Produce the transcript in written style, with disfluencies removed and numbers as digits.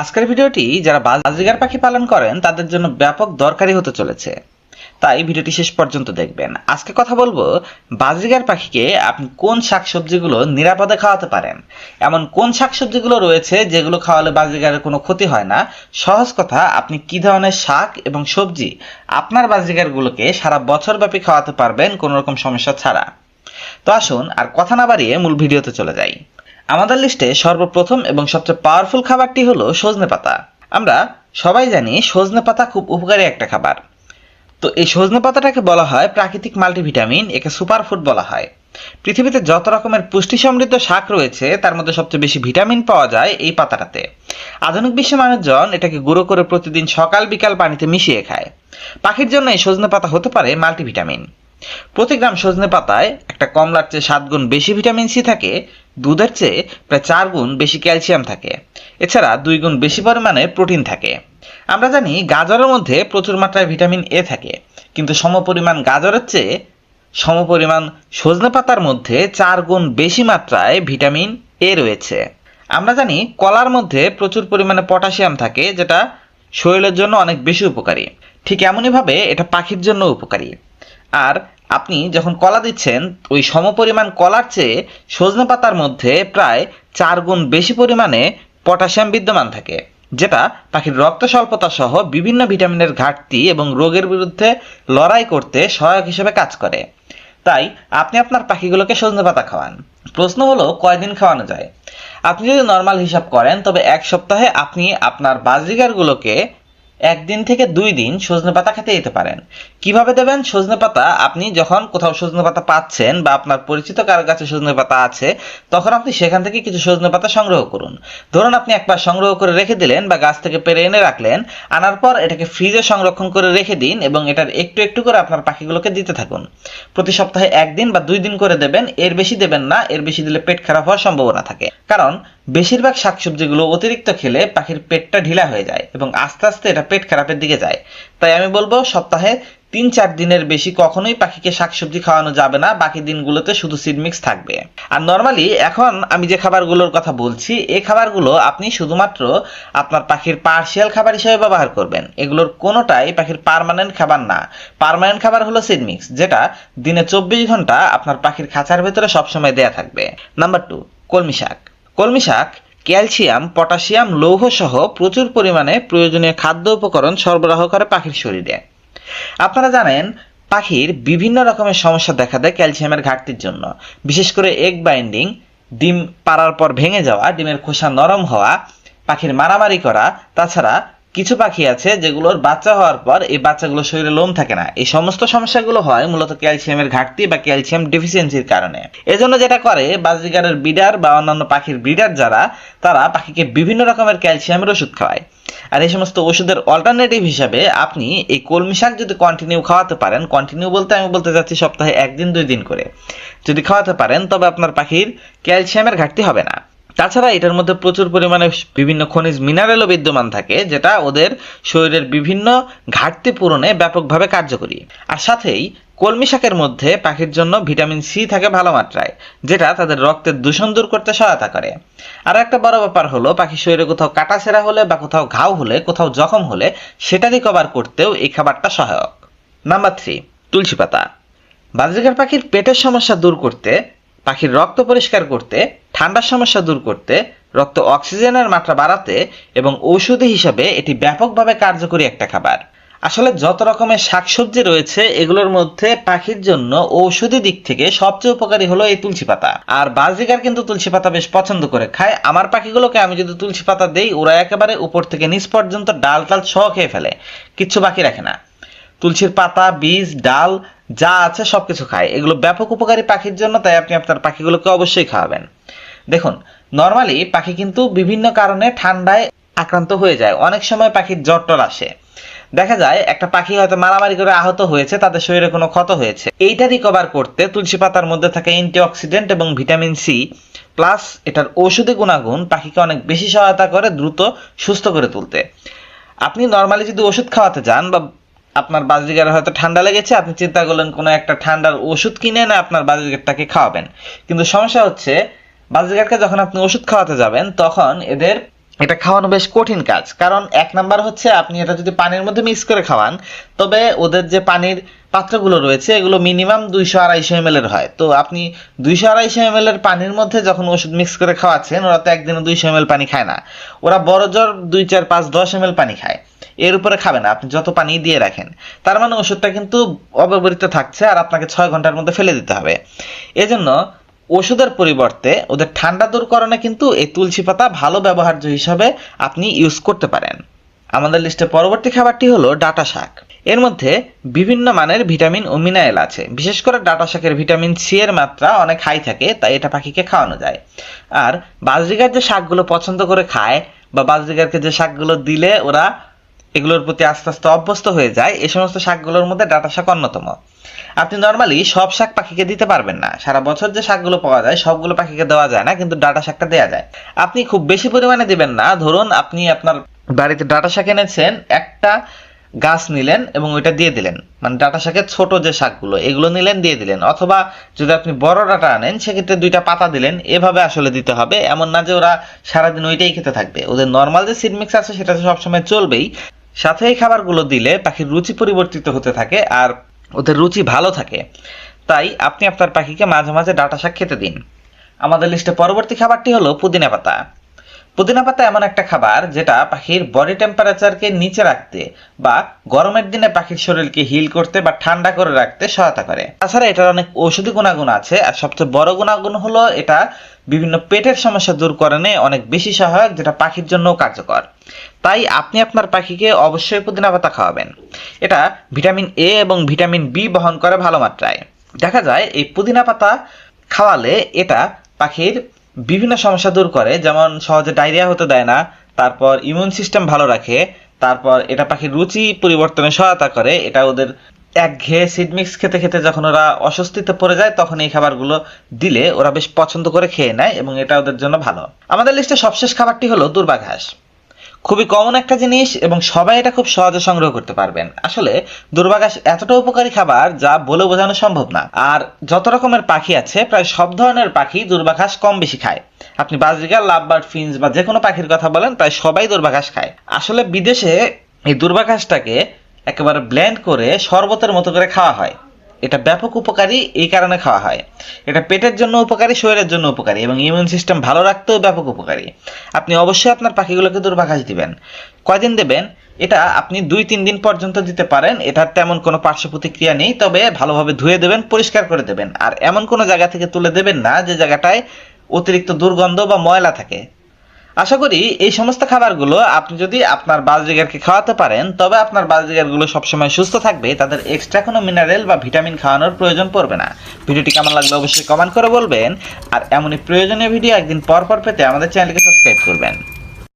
আজকের ভিডিওটি যারা বাজরিগার পাখি পালন করেন তাদের জন্য ব্যাপক দরকারি হতে চলেছে, তাই ভিডিওটি শেষ পর্যন্ত দেখবেন। আজকে কথা বলবো বাজরিগার পাখিকে আপনি কোন শাকসবজিগুলো নিরাপদে খাওয়াতে পারেন, এমন কোন শাকসবজিগুলো রয়েছে যেগুলো খাওয়ালে বাজরিগারের কোনো ক্ষতি হয় না। সহজ কথা, আপনি কি ধরনের শাক এবং সবজি আপনার বাজরিগারগুলোকে সারা বছর ব্যাপী খাওয়াতে পারবেন কোনো রকম সমস্যা ছাড়া। তো আসুন আর কথা না বাড়িয়ে মূল ভিডিওতে চলে যাই। আমাদের লিস্টে সর্বপ্রথম এবং সবচেয়ে পাওয়ারফুল খাবারটি হলো সজনে পাতা। আমরা সবাই জানি সজনে পাতা খুব উপকারী একটা খাবার। তো এই সজনে পাতাটাকে বলা হয় প্রাকৃতিক মাল্টিভিটামিন, একে সুপারফুড বলা হয়। পৃথিবীতে যত রকমের পুষ্টি সমৃদ্ধ শাক রয়েছে তার মধ্যে সবচেয়ে বেশি ভিটামিন পাওয়া যায় এই পাতাটাতে। আধুনিক বিশ্বে মানুষজন এটাকে গুঁড়ো করে প্রতিদিন সকাল বিকাল পানিতে মিশিয়ে খায়। পাখির জন্য এই সজনে পাতা হতে পারে মাল্টিভিটামিন। প্রতি গ্রাম সজনে পাতায় একটা কমলার চেয়ে 7 গুণ বেশি ভিটামিন সি থাকে, দুধের চেয়ে প্রায় 4 গুণ বেশি ক্যালসিয়াম থাকে, এছাড়া 2 গুণ বেশি পরিমাণে প্রোটিন থাকে। আমরা জানি গাজরের মধ্যে প্রচুর মাত্রায় ভিটামিন এ থাকে, কিন্তু সমপরিমাণ গাজরের চেয়ে সমপরিমাণ সজনে পাতার মধ্যে 4 গুণ বেশি মাত্রায় ভিটামিন এ রয়েছে। আমরা জানি কলার মধ্যে প্রচুর পরিমাণে পটাশিয়াম থাকে, যেটা শরীরের জন্য অনেক বেশি উপকারী। ঠিক এমনইভাবে এটা পাখির জন্য উপকারী। আর আপনি যখন কলা দিচ্ছেন, ওই সমপরিমাণ কলার চেয়ে সজনে পাতার মধ্যে প্রায় 4 গুণ বেশি পরিমাণে পটাশিয়াম বিদ্যমান থাকে, যেটা পাখির রক্ত স্বল্পতা সহ বিভিন্ন ভিটামিনের ঘাটতি এবং রোগের বিরুদ্ধে লড়াই করতে সহায়ক হিসেবে কাজ করে। তাই আপনি আপনার পাখিগুলোকে সজনে পাতা খাওয়ান। প্রশ্ন হলো কয়দিন খাওয়ানো যায়। আপনি যদি নর্মাল হিসাব করেন তবে এক সপ্তাহে আপনি আপনার বাজরিগারগুলোকে 1 দিন থেকে 2 দিন সজনে পাতা খেতে দিতে পারেন। কিভাবে দেবেন? সজনে পাতা আপনি যখন কোথাও সজনে পাতা পাচ্ছেন বা আপনার পরিচিত কারো কাছে সজনে পাতা আছে, তখন আপনি সেখান থেকে কিছু সজনে পাতা সংগ্রহ করুন। ধরুন আপনি একবার সংগ্রহ করে রেখে দিলেন বা গাছ থেকে পেড়ে এনে রাখলেন, আনার পর এটাকে ফ্রিজে সংরক্ষণ করে রেখে দিন এবং এটার একটু একটু করে আপনার পাখিগুলোকে দিতে থাকুন। প্রতি সপ্তাহে 1 দিন বা 2 দিন করে দেবেন, এর বেশি দেবেন না। এর বেশি দিলে পেট খারাপ হওয়ার সম্ভাবনা থাকে, কারণ বেশিরভাগ শাকসবজিগুলো অতিরিক্ত খেলে পাখির পেটটা ঢিলা হয়ে যায় এবং আস্তে আস্তে এটা পেট খারাপের দিকে যায়। তাই আমি বলবো সপ্তাহে 3-4 দিনের বেশি কখনোই পাখিকে শাকসবজি খাওয়ানো যাবে না। বাকি দিনগুলোতে শুধু সিড মিক্স থাকবে। আর নর্মালি এখন আমি যে খাবারগুলোর কথা বলছি, এই খাবারগুলো আপনি শুধুমাত্র আপনার পাখির পার্শিয়াল খাবার হিসেবে ব্যবহার করবেন। এগুলোর কোনোটাই পাখির পার্মানেন্ট খাবার না। পার্মানেন্ট খাবার হলো সিড মিক্স, যেটা দিনে 24 ঘন্টা আপনার পাখির খাঁচার ভেতরে সবসময় দেয়া থাকবে। নাম্বার 2, কলমি শাক। কলমি শাক ক্যালসিয়াম, পটাশিয়াম, লৌহ সহ প্রচুর পরিমাণে প্রয়োজনীয় খাদ্য উপকরণ সরবরাহ করে পাখির শরীরে। আপনারা জানেন পাখির বিভিন্ন রকমের সমস্যা দেখা দেয় ক্যালসিয়ামের ঘাটতির জন্য, বিশেষ করে এগ বাইন্ডিং, ডিম পাড়ার পর ভেঙে যাওয়া, ডিমের খোসা নরম হওয়া, পাখির মারামারি করা। তাছাড়া কিছু পাখি আছে যেগুলোর বাচ্চা হওয়ার পর এই বাচ্চাগুলোর শরীরে লোম থাকে না। এই সমস্ত সমস্যাগুলো হয় মূলত ক্যালসিয়ামের ঘাটতি বা ক্যালসিয়াম ডেফিসিয়েন্সির কারণে। এজন্য যেটা করে বাজরিগারের ব্রিডার বা অন্যান্য পাখির ব্রিডার যারা, তারা পাখিকে বিভিন্ন রকমের ক্যালসিয়ামের ওষুধ খাওয়ায়। আর এই সমস্ত ওষুধের অল্টারনেটিভ হিসাবে আপনি এই কলমি শাক যদি কন্টিনিউ খাওয়াতে পারেন, কন্টিনিউ বলতে আমি বলতে চাচ্ছি সপ্তাহে 1 দিন 2 দিন করে যদি খাওয়াতে পারেন, তবে আপনার পাখির ক্যালসিয়ামের ঘাটতি হবে না। তাছাড়া এটার মধ্যে প্রচুর পরিমাণে বিভিন্ন খনিজ মিনারেলও বিদ্যমান থাকে, যেটা ওদের শরীরের বিভিন্ন ঘাটতি পূরণে ব্যাপকভাবে কার্যকরী। আর সাথেই কলমি শাকের মধ্যে পাখির জন্য ভিটামিন সি থাকে ভালো মাত্রায়, যেটা তাদের রক্তের দূষণ দূর করতে সহায়তা করে। আর একটা বড় ব্যাপার হলো পাখির শরীরে কোথাও কাটাছেঁড়া হলে বা কোথাও ঘাও হলে, কোথাও জখম হলে সেটা রিকভার করতেও এই খাবারটা সহায়ক। নাম্বার 3, তুলসী পাতা। বাজরিগার পাখির পেটের সমস্যা দূর করতে, পাখির রক্ত পরিষ্কার করতে, ঠান্ডার সমস্যা দূর করতে, রক্ত অক্সিজেনের মাত্রা বাড়াতে এবং ঔষধি হিসাবে এটি ব্যাপকভাবে কার্যকরী একটা খাবার। আসলে যত রকমের শাকসবজি রয়েছে এগুলোর মধ্যে পাখির জন্য ঔষধি দিক থেকে সবচেয়ে উপকারী হলো এই তুলসী পাতা। আর বাজরিগার কিন্তু তুলসী পাতা বেশ পছন্দ করে খায়। আমার পাখিগুলোকে আমি যদি তুলসী পাতা দেই, ওরা একেবারে উপর থেকে নিচ পর্যন্ত ডাল টাল সহ খেয়ে ফেলে, কিচ্ছু বাকি রাখে না। তুলসীর পাতা, বীজ, ডাল যা আছে সবকিছু খায়। এগুলো ব্যাপক উপকারী পাখির জন্য, তাই আপনি আপনার পাখিগুলোকে অবশ্যই খাওয়াবেন। দেখুন, নর্মালি পাখি কিন্তু বিভিন্ন কারণে ঠান্ডায় আক্রান্ত হয়ে যায়। অনেক সময় পাখির জ্বর টর আসে। দেখা যায় একটা পাখি হয়তো মারামারি করে আহত হয়েছে, তাদের শরীরে কোনো ক্ষত হয়েছে। এইটা রিকভার করতে তুলসী পাতার মধ্যে থাকে অ্যান্টিঅক্সিডেন্ট এবং ভিটামিন সি প্লাস এটার ঔষধি গুণাগুণ পাখিকে অনেক বেশি সহায়তা করে দ্রুত সুস্থ করে তুলতে। আপনি নর্মালি যদি ওষুধ খাওয়াতে যান বা আপনার বাজরিগারে হয়তো ঠান্ডা লেগেছে, আপনি চিন্তা করলেন কোনো একটা ঠান্ডার ওষুধ কিনে না আপনার বাজরিগারটাকে খাওয়াবেন, কিন্তু সমস্যা হচ্ছে বাজরিগারকে যখন আপনি ওষুধ খাওয়াতে যাবেন তখন এদের এটা খাওয়ানো বেশ কঠিন কাজ, কারণ এক নাম্বার হচ্ছে আপনি এটা যদি পানির মধ্যে মিক্স করে খাওয়ান, তবে ওদের যে পানির পাত্রগুলো রয়েছে এগুলো মিনিমাম 200-250 ml এর হয়। তো আপনি 200-250 ml এর পানির মধ্যে যখন ওষুধ মিক্স করে খাওয়াচ্ছেন, ওরা তো একদিনে 200 ml পানি খায় না। ওরা বড় জোর 2, 4, 5, 10 ml পানি খায়, এর উপরে খাবে না আপনি যত পানি দিয়ে রাখেন। তার মানে ওষুধটা কিন্তু অব্যবহৃত থাকছে আর আপনাকে 6 ঘন্টার মধ্যে ফেলে দিতে হবে। এজন্য ওষুধের পরিবর্তে ওদের ঠান্ডা দূরকরণে কিন্তু এই তুলসী পাতা ভালো ব্যবহার্য হিসাবে আপনি ইউজ করতে পারেন। আমাদের লিস্টে পরবর্তী খাবারটি হলো ডাঁটা শাক। এর মধ্যে বিভিন্ন মানের ভিটামিন ও মিনারেল আছে। বিশেষ করে ডাঁটা শাকের ভিটামিন সি এর মাত্রা অনেক হাই থাকে, তাই এটা পাখিকে খাওয়ানো যায়। আর বাজরিগার যে শাকগুলো পছন্দ করে খায় বা বাজরিগারকে যে শাকগুলো দিলে ওরা এগুলোর প্রতি আস্তে আস্তে অভ্যস্ত হয়ে যায়, এই সমস্ত শাকগুলোর মধ্যে ডাঁটা শাক অন্যতম। আপনি নর্মালি সব শাক পাখিকে দিতে পারবেন না, সারা বছর যে শাকগুলো পাওয়া যায় সবগুলো পাখিকে দেওয়া যায় না, কিন্তু ডাঁটা শাকটা দেওয়া যায়। আপনি খুব বেশি পরিমাণে দিবেন না, ধরুন আপনি আপনার বাড়িতে ডাঁটা শাক এনেছেন, একটা গাছ নিলেন এবং ওইটা দিয়ে দিলেন, মানে ডাঁটা শাকের ছোট যে শাকগুলো এগুলো নিলেন দিয়ে দিলেন, অথবা যদি আপনি বড় ডাঁটা আনেন সেক্ষেত্রে 2টা পাতা দিলেন। এভাবে আসলে দিতে হবে, এমন না যে ওরা সারাদিন ওইটাই খেতে থাকবে। ওদের নর্মাল যে সিড মিক্স আছে সেটা তো সবসময় চলবেই, সাথে এই খাবারগুলো দিলে পাখির রুচি পরিবর্তিত হতে থাকে আর ওদের রুচি ভালো থাকে। তাই আপনি আপনার পাখিকে মাঝে মাঝে ডাঁটা শাক খেতে দিন। আমাদের লিস্টে পরবর্তী খাবারটি হলো পুদিনা পাতা। পুদিনা পাতা এমন একটা খাবার যেটা পাখির বডি টেম্পারেচারকে নিচে রাখতে বা গরমের দিনে পাখির শরীরকে হিল করতে বা ঠান্ডা করে রাখতে সহায়তা করে। তাছাড়া এটার অনেক ঔষধি গুণাগুণ আছে, আর সবচেয়ে বড় গুণাগুণ হলো এটা বিভিন্ন পেটের সমস্যা দূর করণে অনেক বেশি সহায়ক, যেটা পাখির জন্যও কার্যকর। তাই আপনি আপনার পাখিকে অবশ্যই পুদিনা পাতা খাওয়াবেন। এটা ভিটামিন এ এবং ভিটামিন বি বহন করে ভালো মাত্রায়। দেখা যায় এই পুদিনা পাতা খাওয়ালে এটা পাখির বিভিন্ন সমস্যা দূর করে, যেমন সহজে ডায়রিয়া হতে দেয় না, তারপর ইমিউন সিস্টেম ভালো রাখে, তারপর এটা পাখির রুচি পরিবর্তনে সহায়তা করে। এটা ওদের একঘেয়ে সিড মিক্স খেতে খেতে যখন ওরা অস্বস্তিতে পড়ে যায় তখন এই খাবারগুলো দিলে ওরা বেশ পছন্দ করে খেয়ে নেয় এবং এটা ওদের জন্য ভালো। আমাদের লিস্টে সবশেষ খাবারটি হলো দূর্বা ঘাস। খুবই কমন একটা জিনিস এবং সবাই এটা খুব সহজে সংগ্রহ করতে পারবেন। আসলে দূর্বা ঘাস এতটা উপকারী খাবার যা বলে বোঝানো সম্ভব না। আর যত রকমের পাখি আছে প্রায় সব ধরনের পাখি দূর্বা ঘাস কম বেশি খায়। আপনি বাজরিগার, লাভবার্ড, ফিঞ্চ বা যে কোনো পাখির কথা বলেন, প্রায় সবাই দূর্বা ঘাস খায়। আসলে বিদেশে এই দূর্বা ঘাসটাকে একেবারে ব্লেন্ড করে শরবতের মতো করে খাওয়া হয়। এটা ব্যাপক উপকারী এই কারণে খাওয়া হয়। এটা পেটের জন্য উপকারী, শরীরের জন্য উপকারী এবং ইমিউন সিস্টেম ভালো রাখতেও ব্যাপক উপকারী। আপনি অবশ্যই আপনার পাখিগুলোকে দূর্বা ঘাস দিবেন। কয়দিন দেবেন? এটা আপনি 2-3 দিন পর্যন্ত দিতে পারেন। এটার তেমন কোনো পার্শ্ব প্রতিক্রিয়া নেই, তবে ভালোভাবে ধুয়ে দেবেন, পরিষ্কার করে দেবেন। আর এমন কোনো জায়গা থেকে তুলে দেবেন না যে জায়গাটায় অতিরিক্ত দুর্গন্ধ বা ময়লা থাকে। আশা করি এই সমস্ত খাবারগুলো আপনি যদি আপনার বাজরিগারকে খাওয়াতে পারেন, তবে আপনার বাজরিগারগুলো সবসময় সুস্থ থাকবে, তাদের এক্সট্রা কোনো মিনারেল বা ভিটামিন খাওয়ানোর প্রয়োজন পড়বে না। ভিডিওটি কেমন লাগলো অবশ্যই কমেন্ট করে বলবেন, আর এমনই প্রয়োজনীয় ভিডিও একদিন পর পর পেতে আমাদের চ্যানেলকে সাবস্ক্রাইব করবেন।